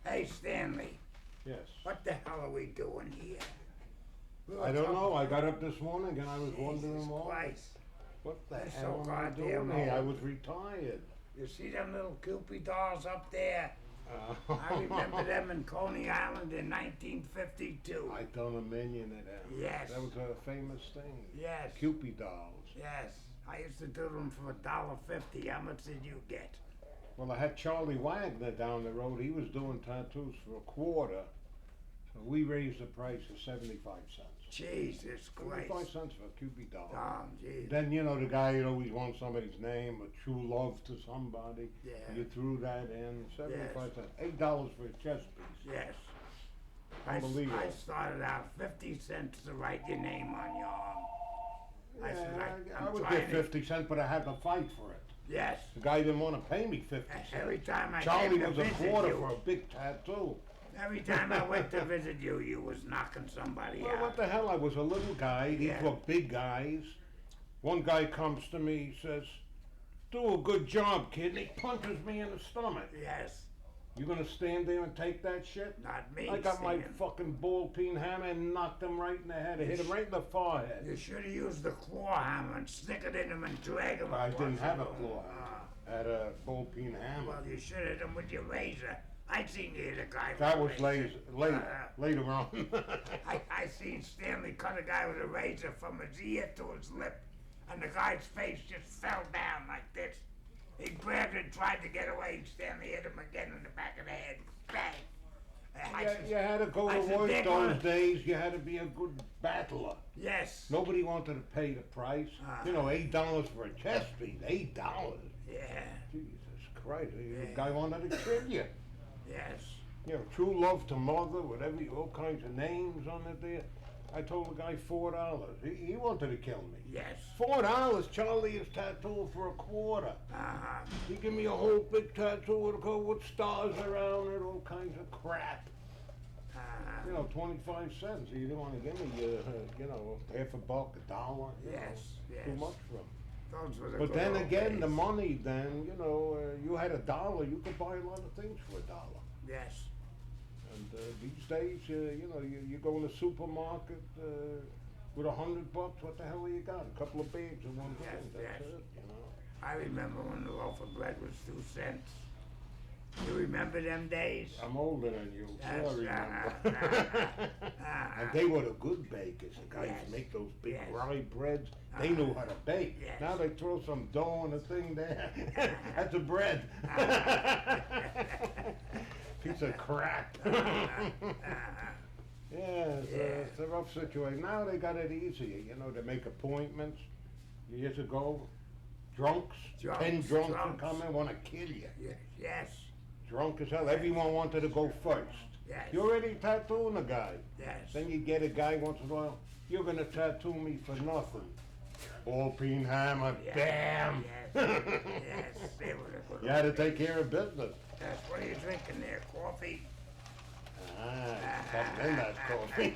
Hey, Stanley, Yes. what the hell are we doing here? I don't know. I got up this morning and I was Jesus wondering Christ. what the You're so hell am I goddamn doing here? I old. was retired. You see them little Cupid dolls up there? I remember them in Coney Island in 1952. I done a million of them. Yes. That was a famous thing. Yes. Cupid dolls. Yes, I used to do them for $1.50. How much did you get? Well, I had Charlie Wagner down the road. He was doing tattoos for a quarter. So we raised the price to 75 cents. Jesus 75 Christ. cents for a Cupid doll. Oh, jeez. Then, you know, the guy always wants somebody's name, a true love to somebody. Yeah. You threw that in, 75 Yes. cents. $8 for a chess piece. Yes. Unbelievable. I started out 50 cents to write your name on your arm. I said, Yeah, I I'm would trying get 50 cents, but I had to fight for it. Yes. The guy didn't want to pay me 50 cents. Every time I Charlie came to was a visit quarter you, for a big tattoo. every time I went to visit you, you was knocking somebody Well, out. what the hell? I was a little guy. These Yeah. were big guys. One guy comes to me, he says, "Do a good job, kid," and he punches me in the stomach. Yes. You gonna stand there and take that shit? Not me. I got my Stan. fucking ball peen hammer and knocked him right in the head. I hit him right in the forehead. You should have used the claw hammer and stick it in him and drag him. I didn't across have a the room. claw hammer. I had a ball peen hammer. Well, you should have hit him with your razor. I seen you hit a guy with That a was razor. later on. I seen Stanley cut a guy with a razor from his ear to his lip, and the guy's face just fell down like this. He grabbed it and tried to get away. Stanley hit him again in the back of the head. Bang! You had to go I to said, work "They're those gonna-" days. You had to be a good battler. Yes. Nobody wanted to pay the price. You know, $8 for a chest piece. $8. Yeah. Jesus Christ! The Yeah. guy wanted to kill you. Yes. You know, true love to mother, whatever, all kinds of names on it there. I told the guy $4. He wanted to kill me. Yes. $4. Charlie is tattooed for a quarter. Uh-huh. He give me a whole big tattoo with stars around it, all kinds of crap. You know, 25 cents. He didn't want to give me, you know, half a buck, $1. you know, Yes. Yes. Too much for him. Those were the But good then old again, the days. money then, you know, you had $1, you could buy a lot of things for $1. Yes. And these days, you know, you go in the supermarket with $100, what the hell you got? A couple of bags and one Yes, thing, that's yes. it, you know. I remember when the loaf of bread was 2 cents. You remember them days? I'm older than you, so I Yes, remember. And they were the good bakers, the guys Yes. who make those big Yes. rye breads. They knew how to bake. Yes. Now they throw some dough in the thing there. That's a bread. Piece of crap. Yeah, it's a rough situation. Now they got it easier, you know, to make appointments. Years ago, drunks, 10 drunks would come in, want to kill you. Yes. Yes. Drunk as hell. Everyone wanted to go first. Yes. You're already tattooing a guy. Yes. Then you get a guy once in a while, you're going to tattoo me for nothing. Ball peen hammer, Yes. bam. Yes. Yes. They were the good You had to old take days. care of business. Yes. What are you drinking there? Coffee? Something in that coffee.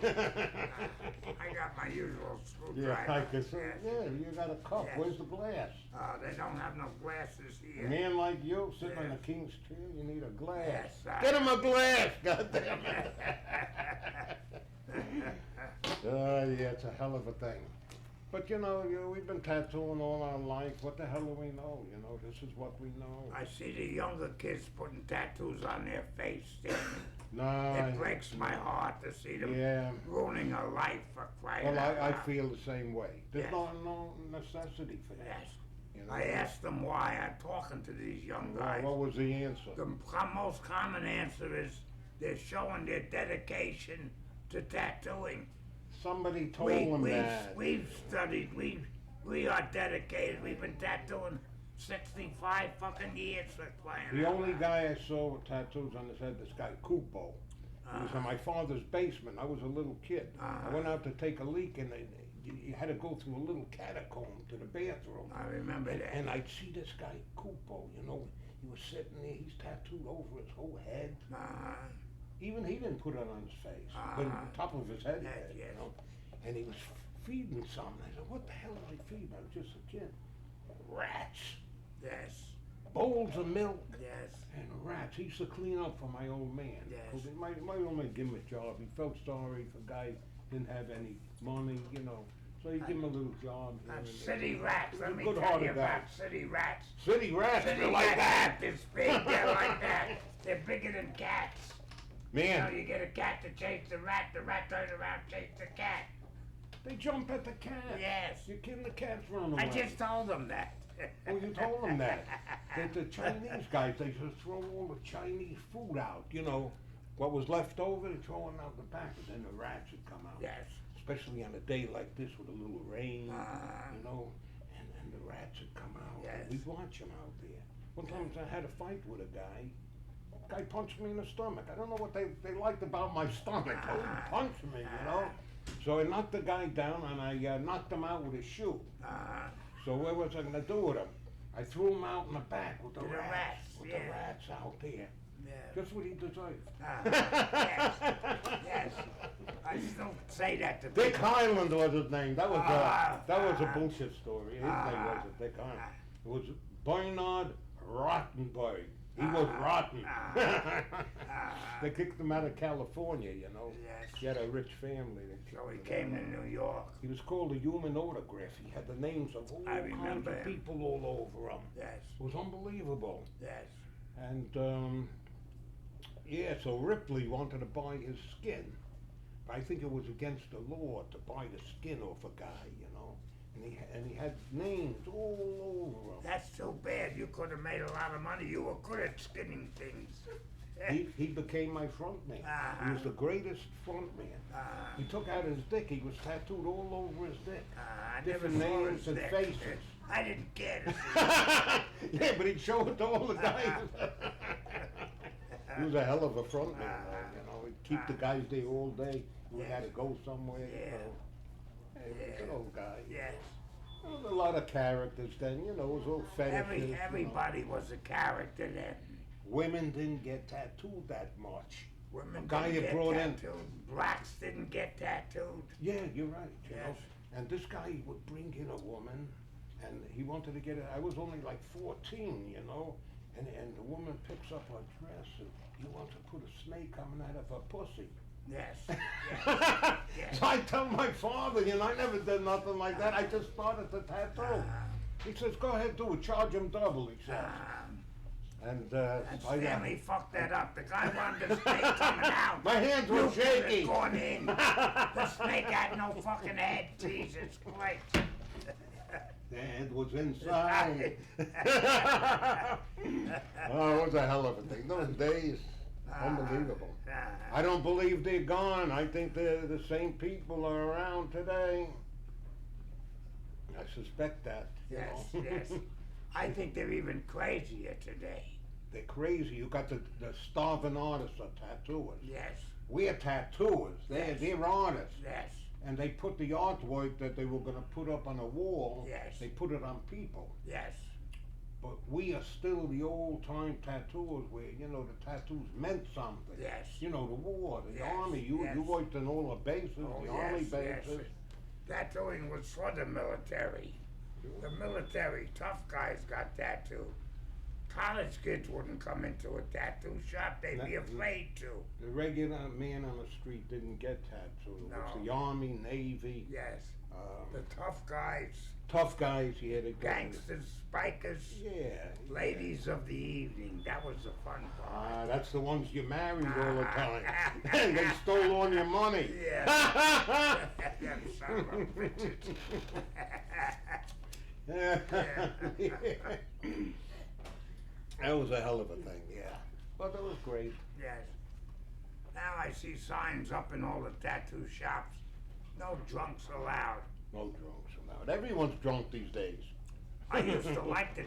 I got my usual screwdriver. Yeah, I can see. Yes. Yeah, you got a cup. Yes. Where's the glass? They don't have no glasses here. A man like you sitting on the Yes. king's chair, you need a glass. Yes, Get him a glass, goddammit. Yeah, it's a hell of a thing. But you know, we've been tattooing all our life. What the hell do we know? You know, this is what we know. I see the younger kids putting tattoos on their face. Stanley. No, It breaks my heart to see them Yeah. ruining a life for crying Well, out I loud. feel the same way. There's Yes. no necessity for that. Yes. You know? I asked them why. I'm talking to these young guys. What was the answer? The most common answer is they're showing their dedication to tattooing. Somebody told them that. We've studied. We are dedicated. We've been tattooing 65 fucking years for crying The out only loud. guy I saw with tattoos on his head, this guy Kupo. He was in my father's basement. I was a little kid. I went out to take a leak, and you had to go through a little catacomb to the bathroom. I remember that. And I'd see this guy Kupo, you know, he was sitting there, he's tattooed over his whole head. Even he didn't put it on his face, but on top of his head, he Yes, had, yes. you know. And he was feeding something. I said, what the hell is he feeding? I was just a kid. Rats. Yes. bowls of milk, Yes. and rats. He used to clean up for my old man. Yes. 'Cause my old man give him a job. He felt sorry for guys didn't have any money, you know. So he give him a little job here and there. City rats, let me Good tell you hearted guy. about city rats. City rats, City they're like rats that. this big, they're like that. They're bigger than cats. You know, Man, you get a cat to chase the rat turns around, chase the cat. they jump at the cat. Yes. You're kidding, the cats run away. I just told them that. Oh, you told them that. That the Chinese guys, they just throw all the Chinese food out, you know. What was left over, they throw it out the back, and then the rats would come out. Yes. Especially on a day like this with a little rain, Uh-huh. you know, and the rats would come out. Yes. And we'd watch them out there. One time I had a fight with a guy. Guy punched me in the stomach. I don't know what they liked about my stomach. Oh, he punched me, you know. So I knocked the guy down and I knocked him out with a shoe. Uh-huh. So what was I gonna do with him? I threw him out in the back with the With the rats. rats, With yeah. the rats out there. Yeah. Just what he deserved. Yes. Yes. I still say that to Dick people. Highland was his name. That was a Ah. bullshit story. His name wasn't Dick Highland. It was Bernard Rottenberg. He was rotten. They kicked him out of California, you know. Yes. He had a rich family. They So he kicked came him to out. New York. He was called a human autograph. He had the names of all I kinds remember of him. people all over him. Yes. It was unbelievable. Yes. And yeah, so Ripley wanted to buy his skin. But I think it was against the law to buy the skin off a guy, you know. And he had names all over him. That's too bad. You could have made a lot of money. You were good at skinning things. He became my front man. He was the greatest front man. He took out his dick. He was tattooed all over his dick. I never Different saw names his and dick. faces. I didn't care to see Yeah, but he'd show it to all the guys. He was a hell of a front man, though, you know. He'd keep the guys there all day. We had to go somewhere, you Yeah. know. Hey, he was an old guy. Yes. There was a lot of characters then, you know, it was all fetishes. you know. Everybody was a character then. Women didn't get tattooed that much. Women A guy didn't you get brought in. tattooed. Blacks didn't get tattooed. Yeah, you're right, you know. Yes. And this guy would bring in a woman, and he wanted to get it. I was only like 14, you know, and the woman picks up her dress, and he wants to put a snake coming out of her pussy. Yes. Yes. Yes. So I tell my father, you know, I never did nothing like that. I just started the tattoo. He says, go ahead, do it. Charge him double, he says. And And I Stanley fucked that up. The guy wanted the snake coming out. my hands were You could have shaky. gone in. The snake had no fucking head. Jesus Christ. The head was inside. Oh, it was a hell of a thing. Those days, unbelievable. I don't believe they're gone. I think the same people are around today. I suspect that. you Yes, know. yes. I think they're even crazier today. They're crazy. You got the starving artists are tattooers. Yes, We're tattooers. Yes. They're artists. yes, And they put the artwork that they were going to put up on a wall, Yes. they put it on people. yes, But we are still the old time tattooers where, you know, the tattoos meant something. yes. You know, the war, the Yes, army, you yes. worked in all the bases, Oh, the army yes, yes. bases. Tattooing was for the military. The military, tough guys got tattooed. College kids wouldn't come into a tattoo shop. They'd be No. afraid to. The regular man on the street didn't get tattooed. It's No. the army, navy, Yes. The tough guys, tough guys, yeah, they got. gangsters, spikers, Yeah. ladies of the evening. That was the fun part. That's the ones you married all the time. They stole all your money. Yeah. Them son of a bitches. That was a hell of a thing, yeah. But that was great. Yes. Now I see signs up in all the tattoo shops. No drunks allowed. No drunks allowed. Everyone's drunk these days. I used to like the